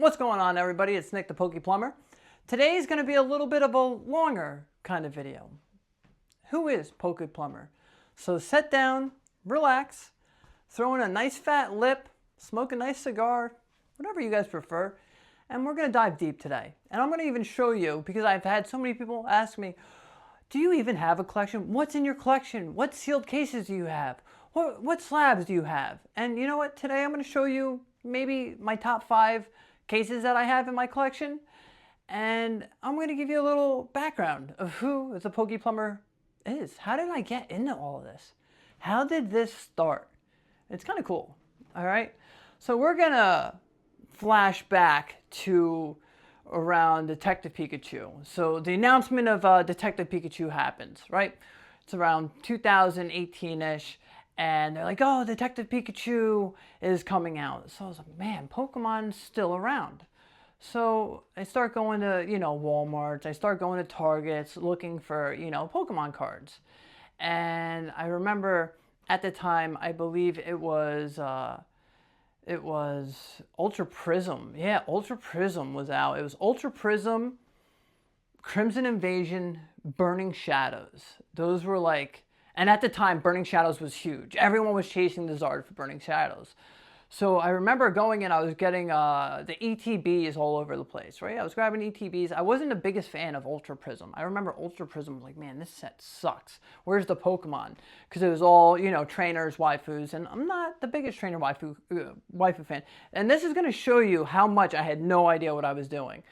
What's going on, everybody? It's Nick the PokePlumber. Today is going to be a little bit of a longer kind of video. Who is PokePlumber? So sit down, relax, throw in a nice fat lip, smoke a nice cigar, whatever you guys prefer, and we're going to dive deep today. And I'm going to even show you, because I've had so many people ask me, do you even have a collection? What's in your collection? What sealed cases do you have? What slabs do you have? And you know what? Today I'm going to show you maybe my top 5 cases that I have in my collection, and I'm going to give you a little background of who the PokePlumber is. How did I get into all of this? How did this start? It's kind of cool. All right, so we're gonna flash back to around Detective Pikachu. So the announcement of Detective Pikachu happens, right? It's around 2018-ish. And they're like, oh, Detective Pikachu is coming out. So I was like, man, Pokemon's still around. So I start going to, Walmarts. I start going to Targets looking for, Pokemon cards. And I remember at the time, I believe it was Ultra Prism. Yeah, Ultra Prism was out. It was Ultra Prism, Crimson Invasion, Burning Shadows. Those were like... And at the time, Burning Shadows was huge. Everyone was chasing the Zard for Burning Shadows. So I remember going in, I was getting the ETBs all over the place, right? I was grabbing ETBs. I wasn't the biggest fan of Ultra Prism. I remember Ultra Prism was like, man, this set sucks. Where's the Pokemon? Because it was all, trainers, waifus, and I'm not the biggest trainer waifu fan. And this is going to show you how much I had no idea what I was doing.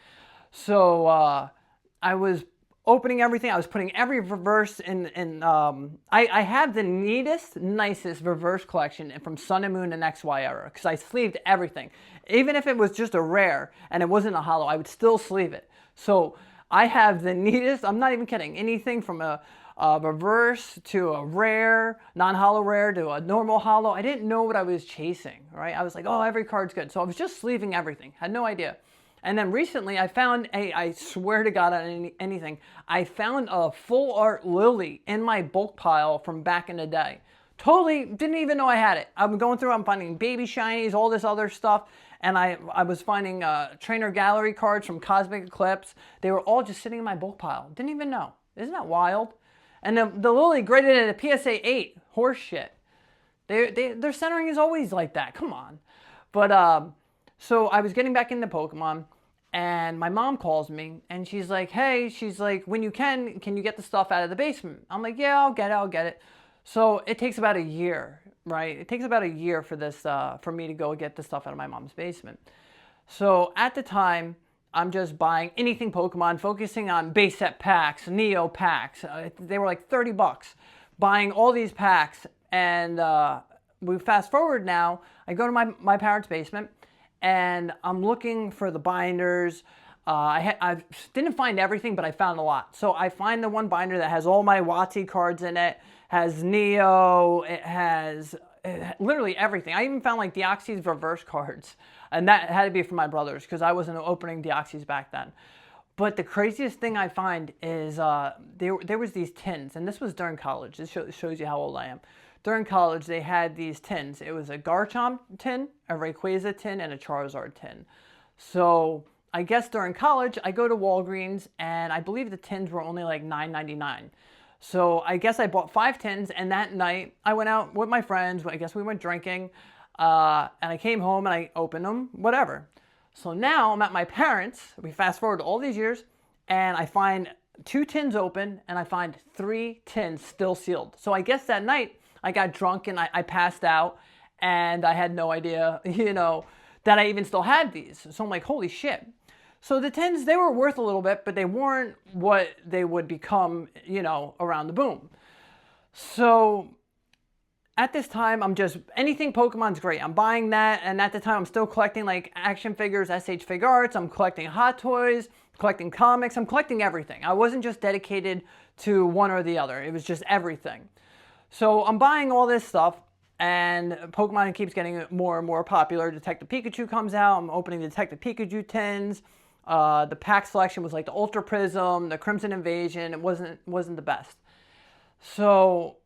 So I was opening everything. I was putting every reverse in. I have the neatest, nicest reverse collection from Sun and Moon and XY era, because I sleeved everything. Even if it was just a rare and it wasn't a holo, I would still sleeve it. So I have the neatest, I'm not even kidding, anything from a reverse to a rare, non-holo rare to a normal holo. I didn't know what I was chasing, right? I was like, oh, every card's good. So I was just sleeving everything. Had no idea. And then recently I found I swear to God on anything, I found a full art Lily in my bulk pile from back in the day. Totally didn't even know I had it. I'm going through, I'm finding baby shinies, all this other stuff. And I was finding trainer gallery cards from Cosmic Eclipse. They were all just sitting in my bulk pile. Didn't even know. Isn't that wild? And the Lily graded at a PSA 8. Horse shit. Their centering is always like that. Come on. But so I was getting back into Pokemon, and my mom calls me, and she's like, hey, when you can you get the stuff out of the basement? I'm like, yeah, I'll get it. So it takes about a year, right? It takes about a year for this, for me to go get the stuff out of my mom's basement. So at the time, I'm just buying anything Pokemon, focusing on base set packs, Neo packs. They were like $30. Buying all these packs, and we fast forward now, I go to my parents' basement, and I'm looking for the binders. I didn't find everything, but I found a lot. So I find the one binder that has all my WotC cards in it, has Neo, it has literally everything. I even found like Deoxys reverse cards, and that had to be for my brothers because I wasn't opening Deoxys back then. But the craziest thing I find is there was these tins, and this was during college. This shows you how old I am. During college, they had these tins. It was a Garchomp tin, a Rayquaza tin, and a Charizard tin. So I guess during college, I go to Walgreens, and I believe the tins were only like $9.99. So I guess I bought 5 tins, and that night, I went out with my friends. I guess we went drinking, and I came home, and I opened them, whatever. So now I'm at my parents'. We fast forward to all these years, and I find 2 tins open, and I find 3 tins still sealed. So I guess that night, I got drunk and I passed out, and I had no idea, that I even still had these. So I'm like, holy shit. So the tins, they were worth a little bit, but they weren't what they would become, around the boom. So at this time, I'm just, anything Pokemon's great. I'm buying that, and at the time, I'm still collecting like action figures, SH Fig Arts. I'm collecting Hot Toys, collecting comics. I'm collecting everything. I wasn't just dedicated to one or the other. It was just everything. So I'm buying all this stuff, and Pokemon keeps getting more and more popular. Detective Pikachu comes out. I'm opening the Detective Pikachu tins. The pack selection was like the Ultra Prism, the Crimson Invasion. It wasn't the best. So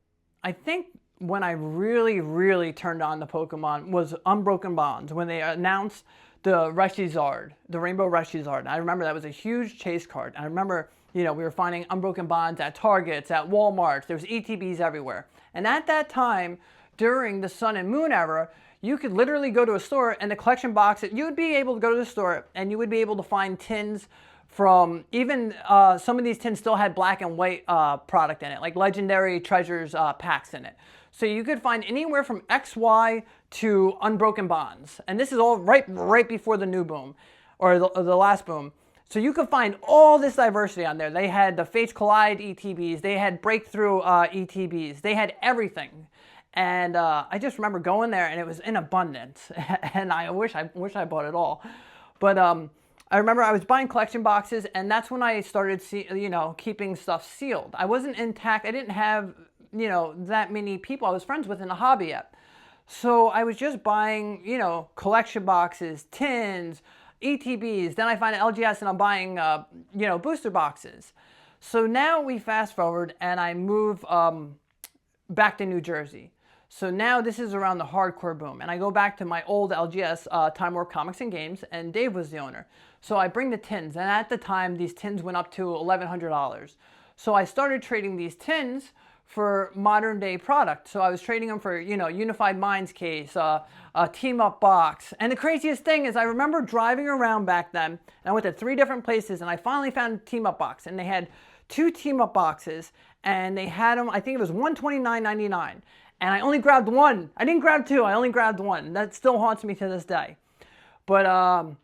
I think when I really turned on the Pokemon was Unbroken Bonds. When they announced the Reshizard, the Rainbow Reshizard. And I remember that was a huge chase card. And I remember, you know, we were finding Unbroken Bonds at Targets, at Walmarts. There was ETBs everywhere. And at that time, during the Sun and Moon era, you could literally go to a store and the collection box, you would be able to go to the store and you would be able to find tins from even some of these tins still had black and white product in it, like Legendary Treasures packs in it. So you could find anywhere from XY to Unbroken Bonds. And this is all right before the new boom, or the last boom. So you could find all this diversity on there. They had the Fates Collide ETBs. They had Breakthrough ETBs. They had everything. And I just remember going there and it was in abundance. And I wish I bought it all. But I remember I was buying collection boxes, and that's when I started, keeping stuff sealed. I wasn't intact. I didn't have, that many people I was friends with in the hobby yet. So I was just buying, collection boxes, tins, ETBs. Then I find an LGS and I'm buying, booster boxes. So now we fast forward and I move back to New Jersey. So now this is around the hardcore boom. And I go back to my old LGS, Time Warp Comics and Games, and Dave was the owner. So I bring the tins, and at the time, these tins went up to $1,100. So I started trading these tins for modern day product. So I was trading them for, Unified Minds case, a team up box. And the craziest thing is I remember driving around back then, and I went to 3 different places, and I finally found a team up box. And they had 2 team up boxes, and they had them, I think it was $129.99. And I only grabbed 1. I didn't grab 2, I only grabbed 1. That still haunts me to this day. But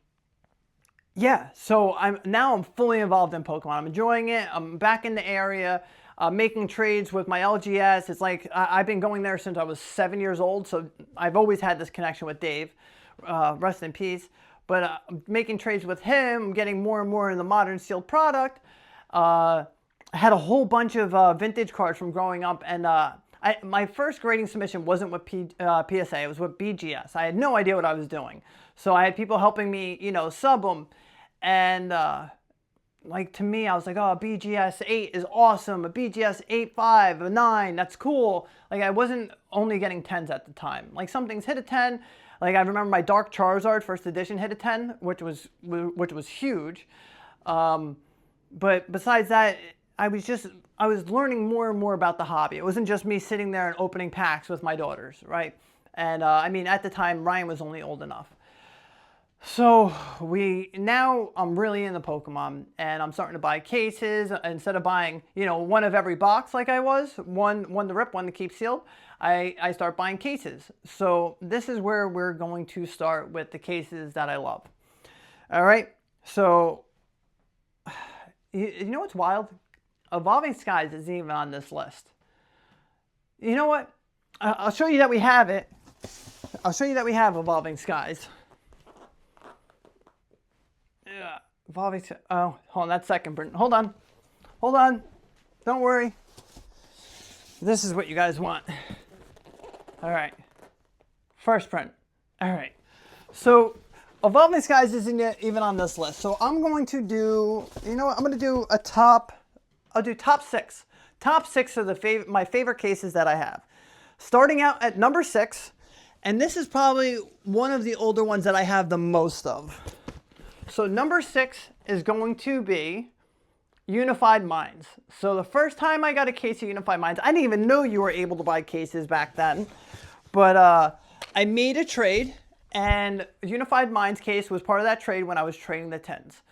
yeah, so I'm fully involved in Pokemon. I'm enjoying it. I'm back in the area, making trades with my LGS. It's like I've been going there since I was 7 years old, so I've always had this connection with Dave. Rest in peace. But making trades with him, getting more and more in the modern sealed product. I had a whole bunch of vintage cards from growing up, and my first grading submission wasn't with PSA, it was with BGS. I had no idea what I was doing. So I had people helping me, sub them. And to me, I was like, oh, BGS 8 is awesome. A BGS 8.5, a 9, that's cool. Like, I wasn't only getting 10s at the time. Like, some things hit a 10. Like, I remember my Dark Charizard first edition hit a 10, which was huge. But besides that, I was learning more and more about the hobby. It wasn't just me sitting there and opening packs with my daughters, right? And at the time, Ryan was only old enough. So now I'm really into Pokemon, and I'm starting to buy cases instead of buying, one of every box like I was, one to rip, one to keep sealed. I start buying cases. So this is where we're going to start with the cases that I love. All right. So you know what's wild? Evolving Skies isn't even on this list. You know what? I'll show you that we have it. I'll show you that we have Evolving Skies. Yeah, Evolving Skies. Oh, hold on that second print. Hold on. Don't worry. This is what you guys want. All right. First print. All right. So Evolving Skies isn't even on this list. So I'm going to do, I'm going to do I'll do top 6. Top 6 are my favorite cases that I have. Starting out at number 6, and this is probably one of the older ones that I have the most of. So number 6 is going to be Unified Minds. So the first time I got a case of Unified Minds, I didn't even know you were able to buy cases back then. But I made a trade, and Unified Minds case was part of that trade when I was trading the 10s.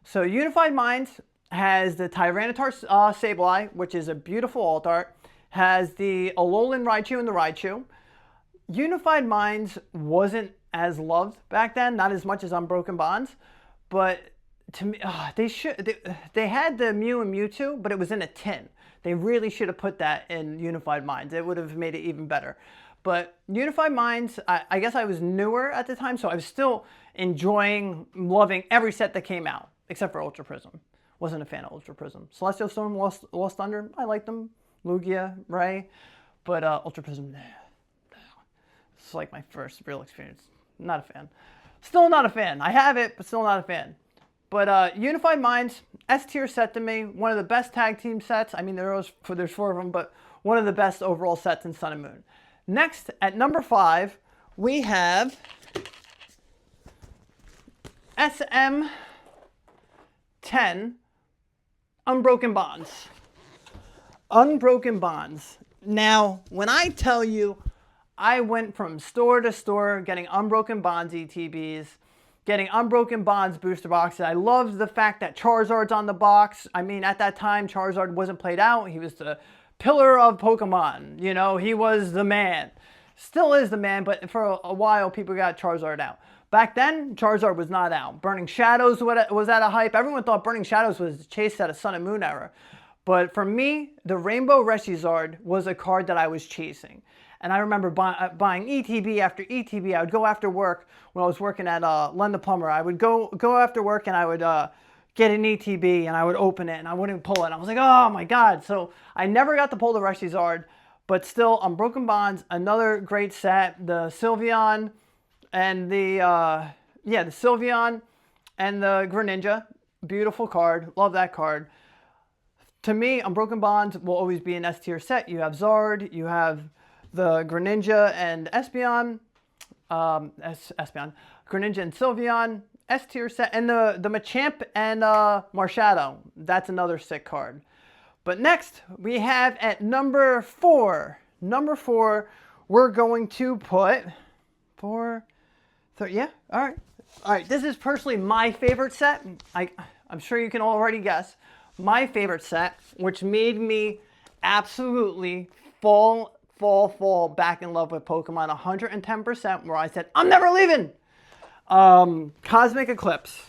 So Unified Minds has the Tyranitar Sableye, which is a beautiful alt art. Has the Alolan Raichu and the Raichu. Unified Minds wasn't as loved back then, not as much as Unbroken Bonds. But to me, they had the Mew and Mewtwo, but it was in a tin. They really should have put that in Unified Minds. It would have made it even better. But Unified Minds, I guess I was newer at the time, so I was still loving every set that came out, except for Ultra Prism. Wasn't a fan of Ultra Prism. Celestial Storm, Lost Thunder, I liked them. Lugia, Ray. But Ultra Prism, nah. It's like my first real experience. Not a fan. Still not a fan. I have it, but still not a fan. But Unified Minds, S tier set to me. One of the best tag team sets. I mean, there's 4 of them, but one of the best overall sets in Sun and Moon. Next, at number 5, we have SM10 Unbroken Bonds. Unbroken Bonds. Now, when I tell you I went from store to store getting Unbroken Bonds ETBs, getting Unbroken Bonds booster boxes. I loved the fact that Charizard's on the box. I mean, at that time, Charizard wasn't played out. He was the pillar of Pokemon. You know, he was the man. Still is the man, but for a while, people got Charizard out. Back then, Charizard was not out. Burning Shadows was at a hype. Everyone thought Burning Shadows was chased at a Sun and Moon era. But for me, the Rainbow Reshizard was a card that I was chasing. And I remember buying ETB after ETB. I would go after work when I was working at Glimpse of ThePokePlumber. I would go after work and I would get an ETB and I would open it and I wouldn't pull it. I was like, oh my God. So I never got to pull the Reshizard, but still Unbroken Bonds, another great set. The Sylveon and the Sylveon and the Greninja. Beautiful card. Love that card. To me, Unbroken Bonds will always be an S tier set. You have Zard, you have the Greninja and Espeon, Greninja and Sylveon, S tier set, and the Machamp and Marshadow. That's another sick card. But next, we have at number 4. Number 4, we're going to put 4, 3, yeah, all right. All right, this is personally my favorite set. I'm sure you can already guess. My favorite set, which made me absolutely fall back in love with Pokemon 110%, where I said, I'm never leaving. Cosmic Eclipse.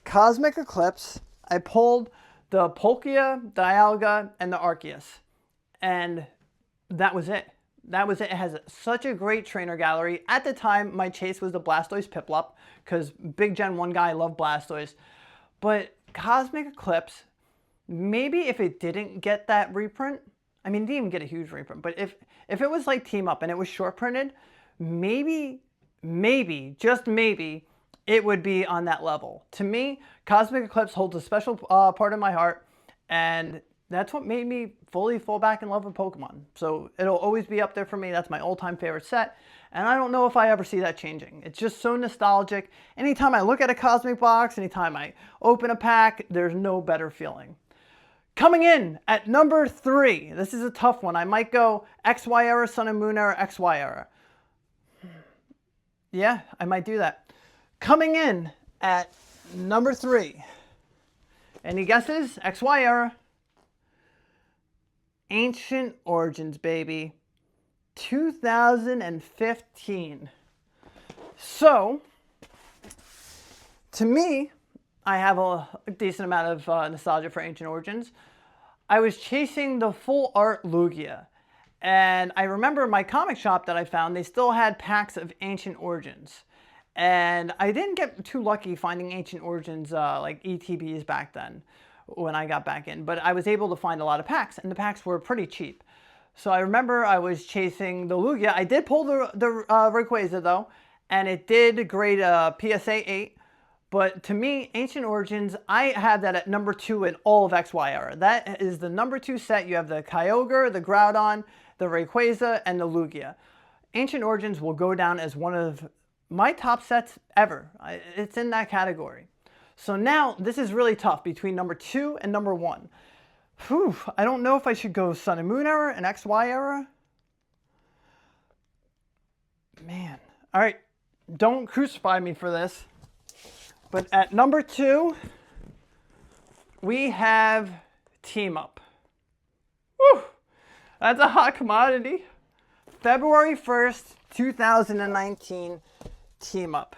Cosmic Eclipse, I pulled the Palkia, Dialga, and the Arceus. And that was it. That was it. It has such a great trainer gallery. At the time, my chase was the Blastoise Piplup, because big Gen 1 guy, I love Blastoise. But Cosmic Eclipse, maybe if it didn't get that reprint, I mean, it didn't even get a huge reprint, but if it was like Team Up and it was short printed, maybe, just maybe, it would be on that level. To me, Cosmic Eclipse holds a special part in my heart, and that's what made me fully fall back in love with Pokemon. So it'll always be up there for me. That's my all-time favorite set, and I don't know if I ever see that changing. It's just so nostalgic. Anytime I look at a Cosmic box, anytime I open a pack, there's no better feeling. Coming in at number 3, this is a tough one. I might go XY era, Sun and Moon era, XY era. Yeah, I might do that. Coming in at number 3. Any guesses? XY era. Ancient Origins, baby. 2015. So, to me, I have a decent amount of nostalgia for Ancient Origins. I was chasing the full art Lugia, and I remember my comic shop that I found, they still had packs of Ancient Origins. And I didn't get too lucky finding Ancient Origins like ETBs back then when I got back in, but I was able to find a lot of packs, and the packs were pretty cheap. So I remember I was chasing the Lugia. I did pull the Rayquaza though, and it did grade PSA 8. But to me, Ancient Origins, I have that at number 2 in all of XY era. That is the number 2 set. You have the Kyogre, the Groudon, the Rayquaza, and the Lugia. Ancient Origins will go down as one of my top sets ever. It's in that category. So now, this is really tough between number 2 and number 1. Whew, I don't know if I should go Sun and Moon era and XY era. Man. All right, don't crucify me for this. But at number 2, we have Team Up. Woo! That's a hot commodity. February 1st, 2019, Team Up.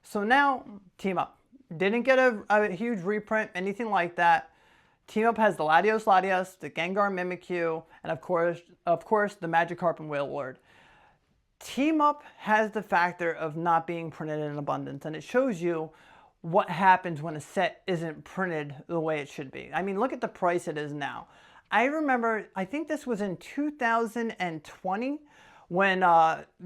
So now, Team Up. Didn't get a huge reprint, anything like that. Team Up has the Latios, the Gengar Mimikyu, and of course, the Magikarp and Wailord. Team Up has the factor of not being printed in abundance, and it shows you what happens when a set isn't printed the way it should be. I mean, look at the price it is now. I remember, I think this was in 2020, when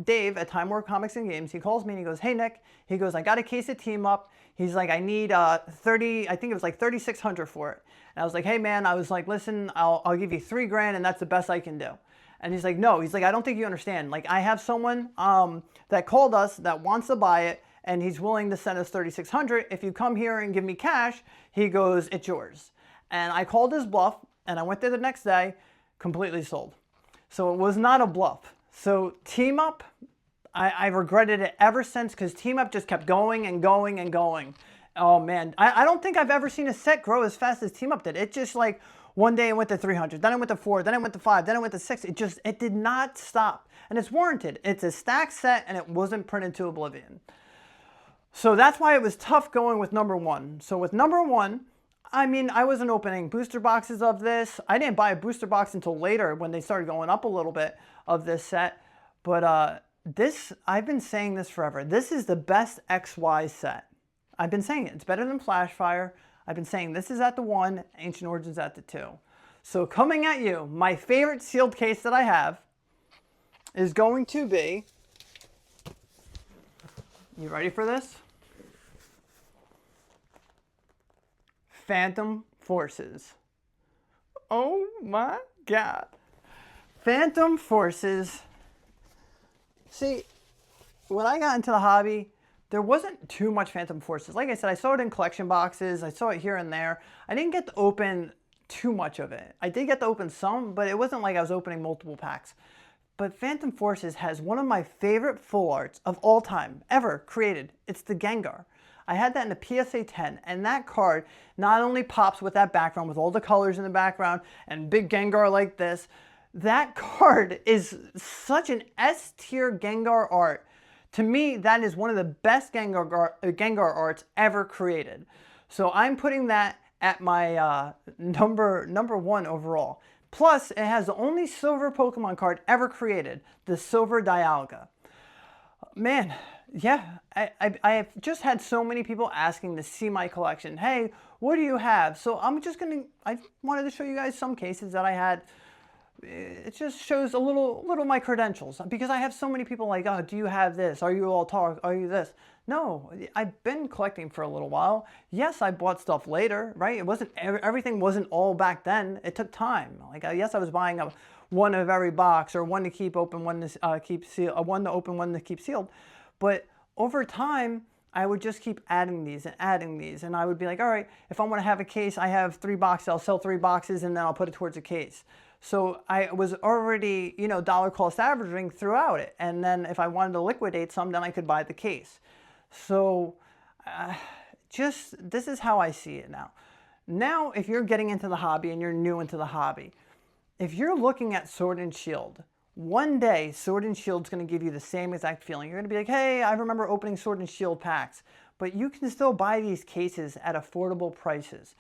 Dave at Time Warp Comics and Games, he calls me and he goes, hey Nick, he goes, I got a case of Team Up. He's like, I need 30, I think it was like 3,600 for it. And I was like, hey man, I was like, listen, I'll give you $3,000 and that's the best I can do. And he's like, no, he's like, I don't think you understand. Like, I have someone that called us that wants to buy it, and he's willing to send us 3,600. If you come here and give me cash, he goes, it's yours. And I called his bluff, and I went there the next day, completely sold. So it was not a bluff. So Team Up, I regretted it ever since, because Team Up just kept going and going and going. Oh man, I don't think I've ever seen a set grow as fast as Team Up did. It just like, one day it went to 300, then it went to 4, then it went to 5, then it went to 6. It did not stop. And it's warranted. It's a stacked set, and it wasn't printed to oblivion. So that's why it was tough going with number 1. So with number 1, I mean, I wasn't opening booster boxes of this. I didn't buy a booster box until later when they started going up a little bit of this set. But this, I've been saying this forever. This is the best XY set. I've been saying it. It's better than Flashfire. I've been saying this is at the 1, Ancient Origins at the 2. So coming at you, my favorite sealed case that I have is going to be, you ready for this? Phantom Forces. Oh my God. Phantom Forces. See, when I got into the hobby, there wasn't too much Phantom Forces. Like I said, I saw it in collection boxes. I saw it here and there. I didn't get to open too much of it. I did get to open some, but it wasn't like I was opening multiple packs. But Phantom Forces has one of my favorite full arts of all time, ever created. It's the Gengar. I had that in the PSA 10, and that card not only pops with that background, with all the colors in the background, and big Gengar like this, that card is such an S-tier Gengar art. To me, that is one of the best Gengar arts ever created. So I'm putting that at my number 1 overall. Plus, it has the only silver Pokemon card ever created, the Silver Dialga. Man, yeah, I have just had so many people asking to see my collection. Hey, what do you have? So I wanted to show you guys some cases that I had. It just shows a little my credentials, because I have so many people like, oh, do you have this? Are you all talk? Are you this? No, I've been collecting for a little while. Yes, I bought stuff later, right? It wasn't, everything wasn't all back then. It took time. Like, yes, I was buying one of every box, or one to keep open, one to keep sealed, one to open, one to keep sealed. But over time, I would just keep adding these, and I would be like, all right, if I want to have a case, I have 3 boxes, I'll sell 3 boxes, and then I'll put it towards a case. So I was already, dollar cost averaging throughout it. And then if I wanted to liquidate some, then I could buy the case. So this is how I see it now. Now, if you're getting into the hobby and you're new into the hobby, if you're looking at Sword and Shield, one day Sword and Shield's going to give you the same exact feeling. You're going to be like, hey, I remember opening Sword and Shield packs. But you can still buy these cases at affordable prices.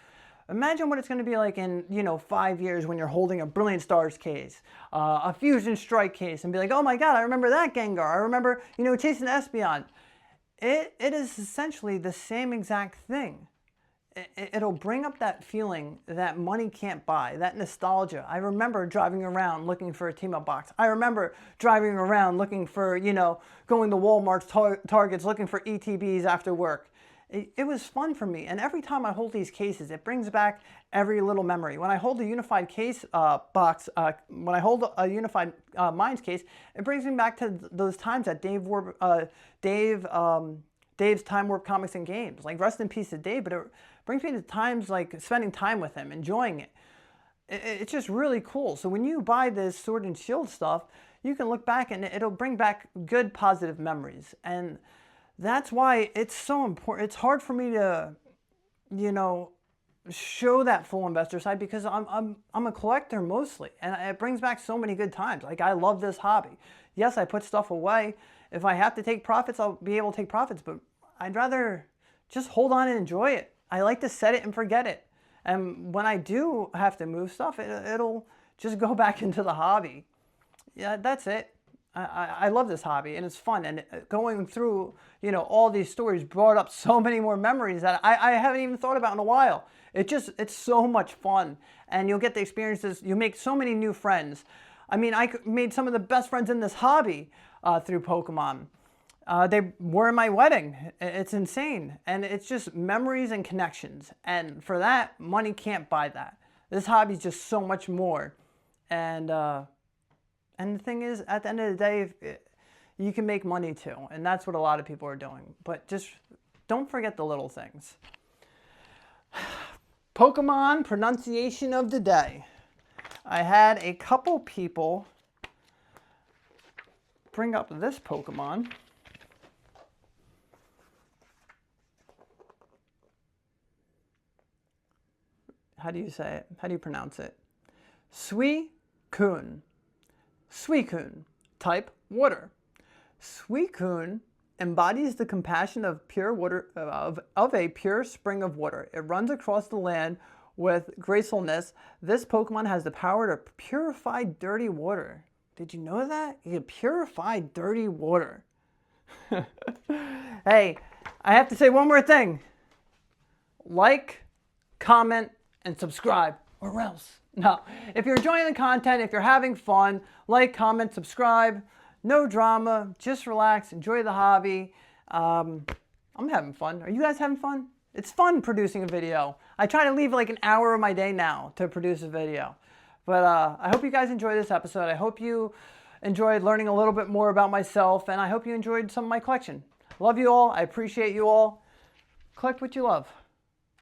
Imagine what it's going to be like in, 5 years when you're holding a Brilliant Stars case, a Fusion Strike case, and be like, oh my God, I remember that Gengar. I remember, chasing Espeon. It is essentially the same exact thing. It'll bring up that feeling that money can't buy, that nostalgia. I remember driving around looking for a Team Up box. I remember driving around looking for, going to Walmart's, Targets, looking for ETBs after work. It was fun for me, and every time I hold these cases, it brings back every little memory. When I hold a unified case box, when I hold a unified Minds case, it brings me back to those times at Dave's Time Warp Comics and Games. Like, rest in peace to Dave, but it brings me to times like spending time with him, enjoying it. It's just really cool. So when you buy this Sword and Shield stuff, you can look back and it'll bring back good, positive memories. And that's why it's so important. It's hard for me to, show that full investor side, because I'm a collector mostly, and it brings back so many good times. Like, I love this hobby. Yes, I put stuff away. If I have to take profits, I'll be able to take profits, but I'd rather just hold on and enjoy it. I like to set it and forget it. And when I do have to move stuff, it'll just go back into the hobby. Yeah, that's it. I love this hobby, and it's fun, and going through all these stories brought up so many more memories that I haven't even thought about in a while. It's so much fun, and you'll get the experiences. You make so many new friends. I mean, I made some of the best friends in this hobby through Pokemon. They were in my wedding. It's insane, and it's just memories and connections, and for that, money can't buy that. This hobby is just so much more, and the thing is, at the end of the day, you can make money too. And that's what a lot of people are doing. But just don't forget the little things. Pokemon pronunciation of the day. I had a couple people bring up this Pokemon. How do you say it? How do you pronounce it? Suicune. Suicune. Type water. Suicune embodies the compassion of pure water of a pure spring of water. It runs across the land with gracefulness. This Pokemon has the power to purify dirty water. Did you know that? You can purify dirty water. Hey, I have to say one more thing. Like, comment, and subscribe, or else. No, if you're enjoying the content, if you're having fun, like, comment, subscribe. No drama, just relax, enjoy the hobby. I'm having fun. Are you guys having fun? It's fun producing a video. I try to leave like an hour of my day now to produce a video. But I hope you guys enjoyed this episode. I hope you enjoyed learning a little bit more about myself, and I hope you enjoyed some of my collection. Love you all. I appreciate you all. Collect what you love.